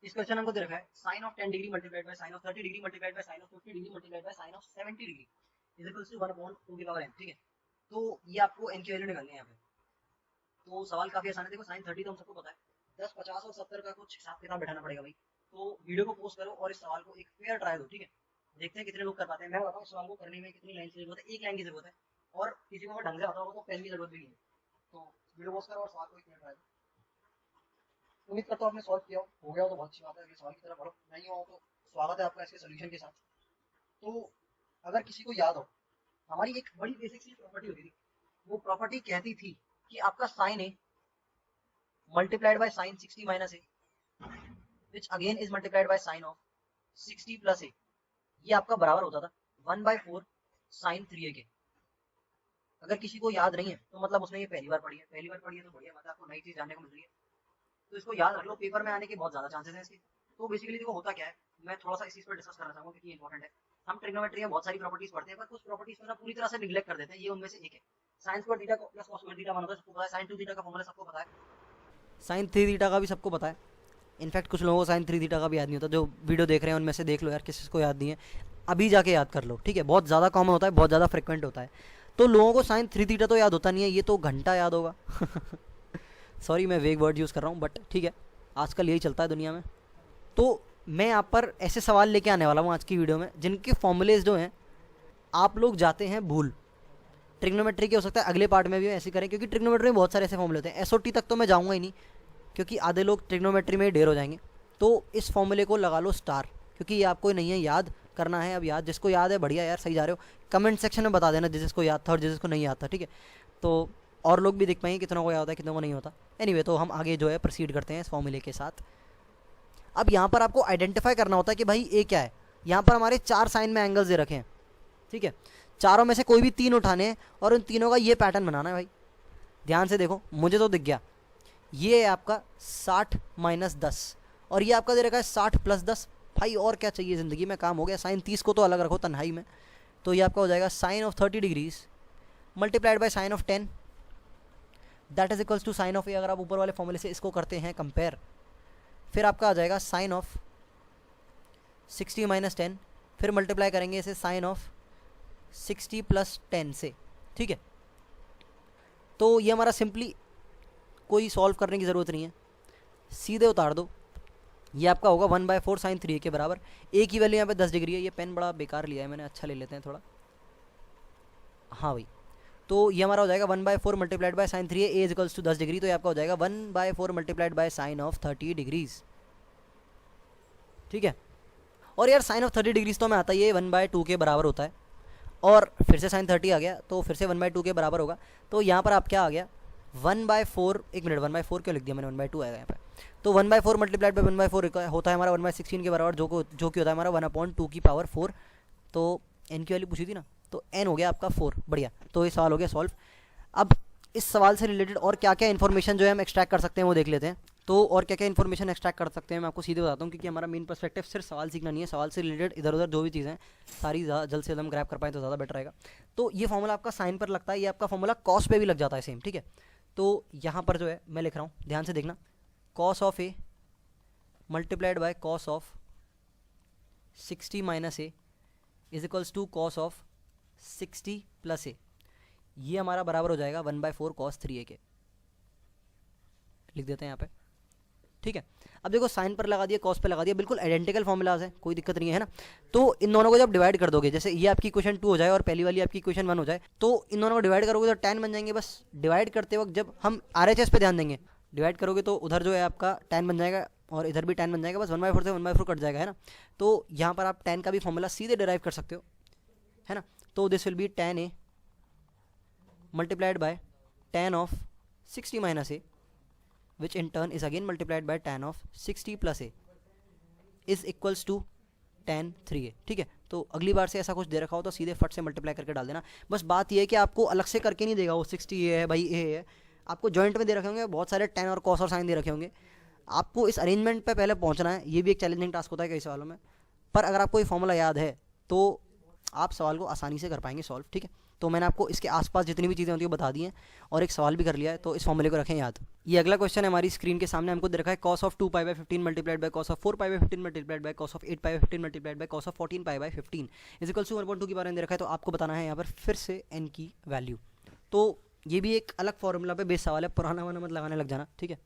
इस क्वेश्चन हमको दे रखा है sine of 10 degree multiplied by sine of 30 degree multiplied by sine of 50 degree multiplied by sine of 70 degree is equal to 1/2 की power n। ठीक है, तो ये आपको n की वैल्यू निकालनी है यहाँ पे। तो सवाल काफी आसान है। देखो साइन 30 तो हम सबको पता है, 10, 50 और 70 का कुछ हिसाब किताब बैठाना पड़ेगा भाई। तो वीडियो को पोस्ट करो और इस सवाल को एक फेयर ट्राई दो। ठीक है, देखते हैं कितने लोग कर पाते हैं। मैं बताऊँ इस सवाल को करने में कितनी लाइन की जरूरत है, एक लाइन की जरूरत है, और किसी को अगर ढंग से आता होगा तो पेन की जरूरत भी नहीं है। तो वीडियो पोस्ट करो और सवाल को एक फेयर ट्राई दो। उम्मीद करता हूँ आपने सॉल्व किया हो गया हो तो बहुत अच्छी बात है। अगले सवाल की तरफ बढ़ो, नहीं हो तो स्वागत है आपका इसके सोल्यूशन के साथ। तो अगर किसी को याद हो, हमारी एक बड़ी बेसिक सी प्रॉपर्टी होती थी। वो प्रॉपर्टी कहती थी कि आपका sine A multiplied by sine 60 minus A which again is multiplied by sine of 60 plus A, ये आपका बराबर होता था 1/4 साइन 3a के। अगर किसी को याद नहीं है तो मतलब उसने ये पहली बार पढ़ी है। पहली बार पढ़ी है तो बढ़िया, मतलब आपको नई चीज जानने को मिल रही है। तो इसको याद रख लो, पेपर में आने के बहुत ज्यादा चांसेस हैं इसके। तो बेसिकली देखो होता क्या है, मैं थोड़ा सा इस चीज पर डिस्कस करना चाहूंगा क्योंकि इंपॉर्टेंट है। हम ट्रिग्नोमेट्री में बहुत सारी प्रॉपर्टीज पढ़ते हैं, पर कुछ प्रॉपर्टीज को पूरी तरह से निग्लेक्ट कर देते हैं। ये उनमें से एक है। साइन स्क्वायर थीटा को प्लस कॉस स्क्वायर थीटा मानोगे सबको पता है। साइन 2 थीटा का फॉर्मूला सबको पता है। साइन 3 थीटा का भी सबको पता है। इनफैक्ट कुछ लोगों को साइन 3 थीटा का भी याद नहीं होता। जो वीडियो देख रहे हैं उनमें से देख लो यार, किसी को याद नहीं है अभी जाके याद कर लो। ठीक है, बहुत ज़्यादा कॉमन होता है, बहुत ज़्यादा फ्रिक्वेंट होता है। तो लोगों को साइन 3 थीटा तो याद होता नहीं है, ये तो घंटा याद होगा। सॉरी मैं वेग वर्ड यूज़ कर रहा हूँ, बट ठीक है, आजकल यही चलता है दुनिया में। तो मैं यहाँ पर ऐसे सवाल लेके आने वाला हूँ आज की वीडियो में जिनके फॉर्मूलेज जो हैं आप लोग जाते हैं भूल। ट्रिग्नोमेट्री के हो सकता है अगले पार्ट में भी ऐसे करें, क्योंकि ट्रिग्नोमेट्री में बहुत सारे ऐसे फॉर्मूले होते हैं। एसओटी तक तो मैं जाऊँगा ही नहीं, क्योंकि आधे लोग ट्रिग्नोमेट्री में ही ढेर हो जाएंगे। तो इस फॉर्मूले को लगा लो स्टार, क्योंकि ये आपको नहीं है याद करना है। अब याद जिसको याद है बढ़िया यार, सही जा रहे हो। कमेंट सेक्शन में बता देना जिसको याद था और जिसको नहीं याद था। ठीक है, तो और लोग भी देख पाएंगे कितनों को याद होता है कितनों को नहीं होता। एनीवे, तो हम आगे जो है प्रोसीड करते हैं इस फॉर्मूले के साथ। अब यहाँ पर आपको आइडेंटिफाई करना होता है कि भाई ए क्या है। यहाँ पर हमारे 4 साइन में एंगल्स दे रखे हैं। ठीक है, चारों में से कोई भी 3 उठाने हैं और उन तीनों का ये पैटर्न बनाना है भाई। ध्यान से देखो, मुझे तो दिख गया। ये है आपका 60 - 10 और ये आपका दे रखा है 60 + 10। भाई और क्या चाहिए ज़िंदगी में, काम हो गया। साइन 30 को तो अलग रखो तन्हाई में। तो ये आपका हो जाएगा sine of 30 degrees multiplied by sine of 10 that is equals to sine of A. अगर आप ऊपर वाले फॉर्मूले से इसको करते हैं कंपेयर, फिर आपका आ जाएगा साइन ऑफ 60 - 10, फिर मल्टीप्लाई करेंगे इसे साइन ऑफ 60 + 10 से। ठीक है, तो ये हमारा सिंपली कोई सॉल्व करने की ज़रूरत नहीं है, सीधे उतार दो। ये आपका होगा 1/4 साइन 3a के बराबर। ए की वैल्यू यहाँ पे 10 डिग्री है। ये पेन बड़ा बेकार लिया है मैंने, अच्छा ले लेते हैं थोड़ा। हाँ भाई, तो ये हमारा हो जाएगा 1/4 multiplied by sine 3a, a is equals to 10 degree. तो ये आपका हो जाएगा 1/4 multiplied by sine of 30 degrees. ठीक है, और यार साइन ऑफ 30 डिग्रीज तो हमें आता ही है 1/2 के बराबर होता है। और फिर से साइन 30 आ गया तो फिर से 1/2 के बराबर होगा। तो यहाँ पर आप क्या आ गया 1/4। एक मिनट, 1/4 क्यों लिख दिया मैंने, 1/2 आएगा यहाँ पे। तो 1/4 मल्टीप्लाइड बाय 1/4 होता है हमारा 1/16 के बराबर, जो कि होता है हमारा 1/2 की पावर 4। तो एन की वैल्यू पूछी थी ना, तो एन हो गया आपका 4। बढ़िया, तो ये सवाल हो गया सॉल्व। अब इस सवाल से रिलेटेड और क्या क्या इन्फॉर्मेशन जो है हम एक्सट्रैक्ट कर सकते हैं वो देख लेते हैं। तो और क्या क्या इन्फॉर्मेशन एक्सट्रैक्ट कर सकते हैं मैं आपको सीधे बताता हूँ, क्योंकि हमारा मेन पर्सपेक्टिव सिर्फ सवाल सीखना नहीं है। सवाल से रिलेटेड इधर उधर जो भी चीज़ें हैं सारी जल्द से जल्द हम ग्रैब कर पाएँ तो ज़्यादा बेटर रहेगा। तो ये फॉर्मूला आपका साइन पर लगता है, ये आपका फॉर्मूला कॉस पे भी लग जाता है सेम। ठीक है, तो यहाँ पर जो है मैं लिख रहा हूँ, ध्यान से देखना। Cos of a multiplied by cos of 60 - a is equals to cos of 60 + a। ये हमारा बराबर हो जाएगा 1/4 cos 3a के। लिख देते हैं यहाँ पे। ठीक है, अब देखो साइन पर लगा दिया, कॉस पे लगा दिया, बिल्कुल आइडेंटिकल फॉर्मूलाज है, कोई दिक्कत नहीं है ना। तो इन दोनों को जब डिवाइड कर दोगे, जैसे ये आपकी क्वेश्चन 2 हो जाए और पहली वाली आपकी क्वेश्चन 1 हो जाए, तो इन दोनों को डिवाइड करोगे तो 10 बन जाएंगे। बस डिवाइड करते वक्त जब हम RHS पे ध्यान देंगे, डिवाइड करोगे तो उधर जो है आपका 10 बन जाएगा और इधर भी 10 बन जाएगा। बस 1/4 से 1/4 कट जाएगा, है ना। तो यहाँ पर आप 10 का भी फॉर्मूला सीधे डिराइव कर सकते हो, है ना। तो this will be tan a multiplied by tan of 60 - a which in turn is again multiplied by tan of 60 + a is equals to tan 3a। ठीक है, तो अगली बार से ऐसा कुछ दे रखा हो तो सीधे फट से मल्टीप्लाई करके डाल देना। बस बात ये है कि आपको अलग से करके नहीं देगा वो 60 a है भाई, a है। आपको जॉइंट में दे रखे होंगे बहुत सारे tan और cos और sin दे रखे होंगे। आपको इस अरेंजमेंट पे पहले पहुंचना है। ये भी एक चैलेंजिंग टास्क होता है कई सवालों में, पर अगर आपको ये फॉर्मूला याद है तो आप सवाल को आसानी से कर पाएंगे सॉल्व। ठीक है, तो मैंने आपको इसके आसपास जितनी भी चीज़ें होती है बता दी हैं और एक सवाल भी कर लिया है, तो इस फॉर्मूले को रखें याद। ये अगला क्वेश्चन है हमारी स्क्रीन के सामने, हमको दे रखा है cos of 2π/15 multiplied by cos of 4π/15 multiplied by cos of 8π/15 multiplied by cos of 14π/15 is equals to 1/2 की बार दे रखा है। तो आपको बताना है यहाँ पर फिर से n की वैल्यू। तो ये भी एक अलग फॉर्मूला पे बेस सवाल है, पुराना वाला मत लगाने लग जाना, ठीक है।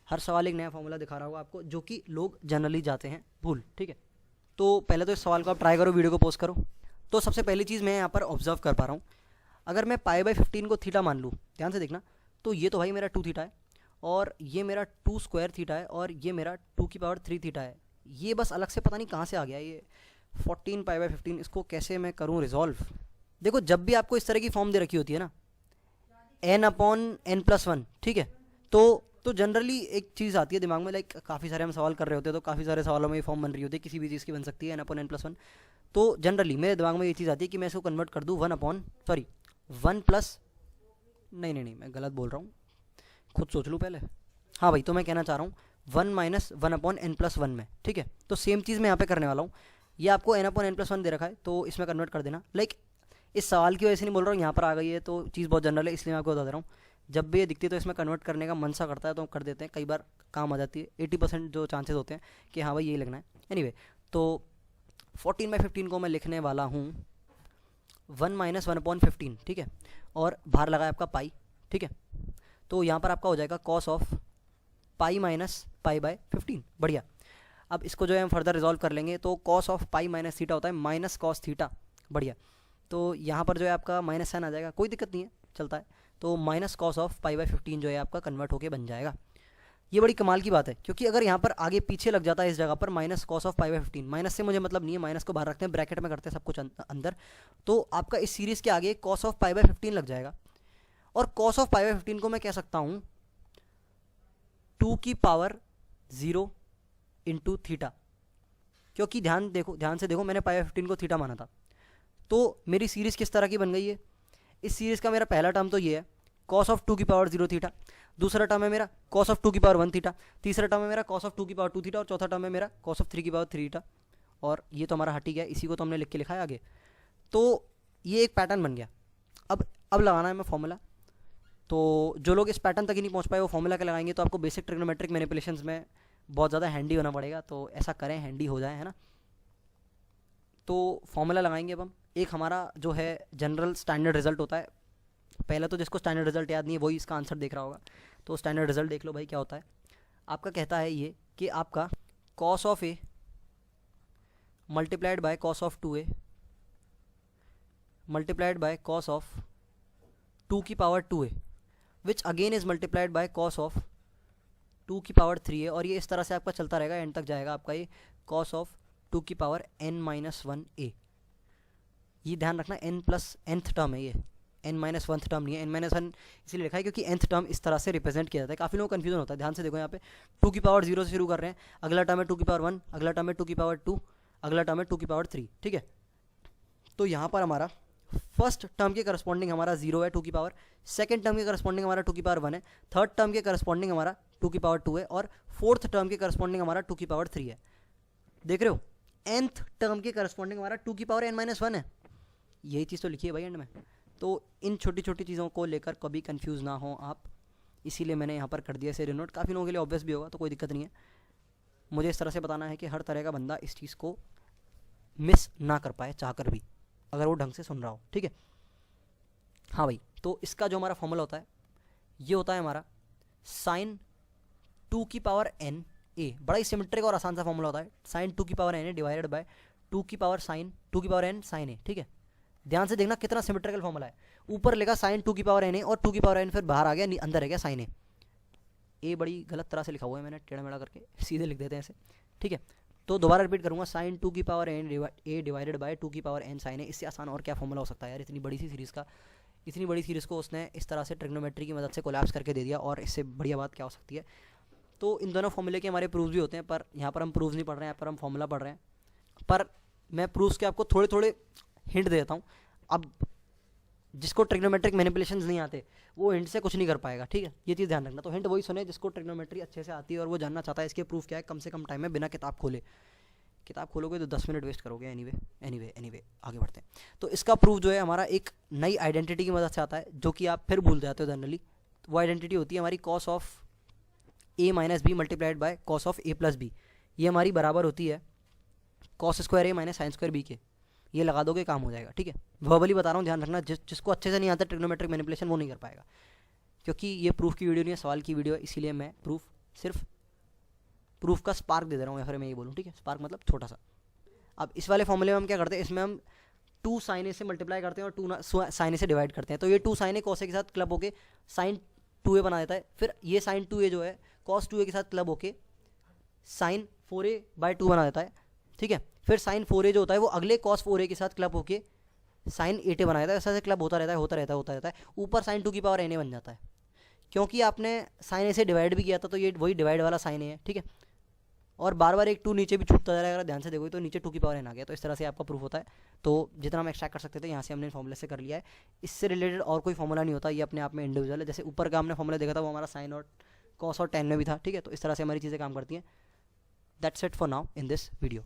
हर सवाल एक नया फॉर्मूला दिखा रहा होगा आपको, जो कि लोग जनरली जाते हैं भूल, ठीक है। तो पहले तो इस सवाल को आप ट्राई करो, वीडियो को पॉज करो। तो सबसे पहली चीज़ मैं यहाँ पर ऑब्जर्व कर पा रहा हूँ, अगर मैं π/15 को थीटा मान लूँ, ध्यान से देखना, तो ये तो भाई मेरा 2 थीटा है और ये मेरा 2 स्क्वायर थीटा है और ये मेरा 2⁵ थीटा है। ये बस अलग से पता नहीं कहाँ से आ गया ये 14π/15, इसको कैसे मैं करूँ रिजॉल्व। देखो जब भी आपको इस तरह की फॉर्म दे रखी होती है ना, n/n+1, ठीक है, तो जनरली एक चीज़ आती है दिमाग में, लाइक काफ़ी सारे हम सवाल कर रहे होते हैं तो काफ़ी सारे सवालों में ये फॉर्म बन रही होती है, किसी भी चीज़ की बन सकती है n/n+1। तो जनरली मेरे दिमाग में ये चीज़ आती है कि मैं इसको कन्वर्ट कर दूँ 1+, नहीं मैं गलत बोल रहा हूँ, खुद सोच लूँ पहले। हाँ भाई, तो मैं कहना चाह रहा हूँ 1 - 1/n+1 में, ठीक है। तो सेम चीज़ मैं यहाँ पे करने वाला हूँ, ये आपको n/n+1 दे रखा है तो इसमें कन्वर्ट कर देना। लाइक इस सवाल की वजह से नहीं बोल रहा हूँ, यहाँ पर आ गई है तो चीज़ बहुत जनरल है, इसलिए मैं आपको बता दे रहा हूँ। जब भी ये दिखती है तो इसमें कन्वर्ट करने का मन सा करता है तो हम कर देते हैं, कई बार काम आ जाती है। 80% जो चांसेस होते हैं कि हाँ भाई यही लिखना है। एनीवे, तो 14/15 को मैं लिखने वाला हूँ 1 - 1/15, ठीक है, और बाहर लगा है आपका पाई, ठीक है। तो यहाँ पर आपका हो जाएगा cos ऑफ π - π/15, बढ़िया। अब इसको जो है हम फर्दर रिजॉल्व कर लेंगे, तो cos ऑफ π - थीटा होता है माइनस cos थीटा, बढ़िया। तो यहाँ पर जो है आपका माइनस साइन आ जाएगा, कोई दिक्कत नहीं है, चलता है। तो माइनस cos ऑफ π/15 जो है आपका कन्वर्ट होके बन जाएगा। ये बड़ी कमाल की बात है, क्योंकि अगर यहाँ पर आगे पीछे लग जाता है इस जगह पर माइनस cos ऑफ π/15, माइनस से मुझे मतलब नहीं है, माइनस को बाहर रखते हैं, ब्रैकेट में करते हैं सब कुछ अंदर, तो आपका इस सीरीज़ के आगे cos ऑफ π/15 लग जाएगा। और cos ऑफ π/15 को मैं कह सकता हूँ 2⁵0 इंटू थीटा, क्योंकि ध्यान से देखो मैंने π/15 को थीटा माना था। तो मेरी सीरीज़ किस तरह की बन गई है, इस सीरीज़ का मेरा पहला टर्म तो ये है cos ऑफ 2⁵0 थीटा, दूसरा टर्म है मेरा cos ऑफ 2⁵1 थीटा, तीसरा टर्म है मेरा cos ऑफ 2⁵2 थीटा और चौथा टर्म है मेरा cos ऑफ 3⁵3 थीटा। और ये तो हमारा हट ही गया, इसी को तो हमने लिख के लिखा है आगे। तो ये एक पैटर्न बन गया। अब लगाना है मैं फॉर्मूला। तो जो लोग इस पैटर्न तक ही नहीं पहुंच पाए वो फॉर्मूला के लगाएंगे तो आपको बेसिक ट्रिग्नोमेट्रिक मैनिपुलेशंस में बहुत ज़्यादा हैंडी होना पड़ेगा, तो ऐसा करें हैंडी हो जाए, है ना। तो फॉर्मूला लगाएंगे अब हम। एक हमारा जो है जनरल स्टैंडर्ड रिजल्ट होता है, पहले तो जिसको स्टैंडर्ड रिजल्ट याद नहीं है वही इसका आंसर देख रहा होगा, तो स्टैंडर्ड रिजल्ट देख लो भाई क्या होता है। आपका कहता है ये कि आपका cos of a multiplied by cos of 2a multiplied by cos of 2⁵2a which again is multiplied by cos of 2⁵3a, और ये इस तरह से आपका चलता रहेगा, एंड तक जाएगा आपका ये cos ऑफ 2⁵n-1a। ये ध्यान रखना n+nth टर्म है, ये n-1th टर्म नहीं है। n-1 इसलिए लिखा है क्योंकि nth टर्म इस तरह से रिप्रेजेंट किया जाता है, काफ़ी लोगों को कन्फ्यूजन होता है। ध्यान से देखो यहाँ पे 2⁵0 से शुरू कर रहे हैं, अगला टर्म है 2⁵1, अगला टर्म है 2⁵2, अगला टर्म है 2⁵3, ठीक है। तो यहाँ पर हमारा फर्स्ट टर्म के करस्पॉन्डिंग हमारा 0 है 2⁵, सेकंड टर्म के करस्पॉन्डिंग हमारा 2⁵1 है, थर्ड टर्म के करस्पॉन्डिंग हमारा 2⁵2 है और फोर्थ टर्म के करस्पॉन्डिंग हमारा 2⁵3 है। देख रहे हो, nth टर्म के करस्पॉन्डिंग हमारा 2⁵n-1 है। यही चीज़ तो लिखी है भाई एंड में। तो इन छोटी छोटी चीज़ों को लेकर कभी कंफ्यूज ना हो आप, इसीलिए मैंने यहाँ पर कर दिया इसे डिनोट। काफ़ी लोगों के लिए ऑब्वियस भी होगा तो कोई दिक्कत नहीं है, मुझे इस तरह से बताना है कि हर तरह का बंदा इस चीज़ को मिस ना कर पाए चाहकर भी, अगर वो ढंग से सुन रहा हो, ठीक है। हाँ भाई, तो इसका जो हमारा फॉर्मूला होता है ये होता है हमारा sin 2⁵n a, बड़ा ही सिमेट्रिक और आसान सा फॉर्मूला होता है। sin 2⁵n a divided by 2⁵n sin a, ठीक है। ध्यान से देखना कितना सिमेट्रिकल फॉर्मूला है, ऊपर लिखा sin 2⁵n a और 2⁵n फिर बाहर आ गया, अंदर है क्या sin a। ए बड़ी गलत तरह से लिखा हुआ है मैंने, टेढ़ा मेढ़ा करके, सीधे लिख देते हैं ऐसे, ठीक है। तो दोबारा रिपीट करूंगा, sin 2⁵n a divided by 2⁵n sin a। इससे आसान और क्या फॉर्मूला हो सकता है यार, इतनी बड़ी सीरीज़ को उसने इस तरह से ट्रिग्नोमेट्री की मदद से कोलैप्स करके दे दिया, और इससे बढ़िया बात क्या हो सकती है। तो इन दोनों फॉर्मूले के हमारे प्रूफ भी होते हैं, पर यहाँ पर हम प्रूफ नहीं पढ़ रहे हैं, यहाँ पर हम फॉर्मूला पढ़ रहे हैं। पर मैं प्रूफ्स के आपको थोड़े थोड़े हिंट देता हूँ। अब जिसको ट्रिग्नोमेट्रिक मैनिपुलेशंस नहीं आते वो हिंट से कुछ नहीं कर पाएगा, ठीक है, ये चीज़ ध्यान रखना। तो हिंट वही सुने जिसको ट्रिग्नोमेट्री अच्छे से आती है और वो जानना चाहता है इसके प्रूफ क्या है कम से कम टाइम में बिना किताब खोले, किताब खोलोगे तो 10 मिनट वेस्ट करोगे। एनीवे आगे बढ़ते हैं। तो इसका प्रूफ जो है हमारा एक नई आइडेंटिटी की मदद से आता है, जो कि आप फिर भूल जाते हो जनरली। वो आइडेंटिटी होती है हमारी cos of a minus b multiplied by cos of a plus b. ये हमारी बराबर होती है cos square a minus sine square b के। ये लगा दोगे काम हो जाएगा, ठीक है। वर्बली बता रहा हूँ, ध्यान रखना, जिसको अच्छे से नहीं आता ट्रिग्नोमेट्रिक मैनिपुलेशन वो नहीं कर पाएगा, क्योंकि ये प्रूफ की वीडियो नहीं है, सवाल की वीडियो है, इसीलिए मैं सिर्फ प्रूफ का स्पार्क दे रहा हूँ, या फिर मैं ये बोलूँ, ठीक है। स्पार्क मतलब छोटा सा। अब इस वाले फॉर्मूले में हम क्या करते हैं, इसमें हम 2 साइन ए से मल्टीप्लाई करते हैं और 2 साइन ए से डिवाइड करते हैं। तो ये 2 साइन ए कॉस ए के साथ क्लब होके साइन 2a बना देता है। फिर ये साइन 2a जो है कॉस 2a के साथ क्लब होके साइन 4a/2 बना देता है, ठीक है। फिर साइन 4a जो होता है वो अगले कॉस 4a के साथ क्लब होके साइन 8a बना देता है। ऐसा क्लब होता रहता है। ऊपर साइन 2 की पावर na बन जाता है, क्योंकि आपने साइन ए से डिवाइड भी किया था, तो ये वही डिवाइड वाला साइन है, ठीक है। और बार बार एक 2 नीचे भी छूटता जा रहा है, अगर ध्यान से देखोगे तो नीचे 2 की पावर n आ गया। तो इस तरह से आपका प्रूफ होता है। तो जितना हम एक्सट्रैक्ट कर सकते थे यहाँ से हमने फॉर्मूले से कर लिया है। इससे रिलेटेड और कोई फॉर्मूला नहीं होता, ये अपने आप में इंडिविजुअल है। जैसे ऊपर का हमने फॉर्मूला देखा था वो हमारा साइन और कॉस और टेन में भी था, ठीक है। तो इस तरह से हमारी चीज़ें काम करती हैं। That's it for now in this video.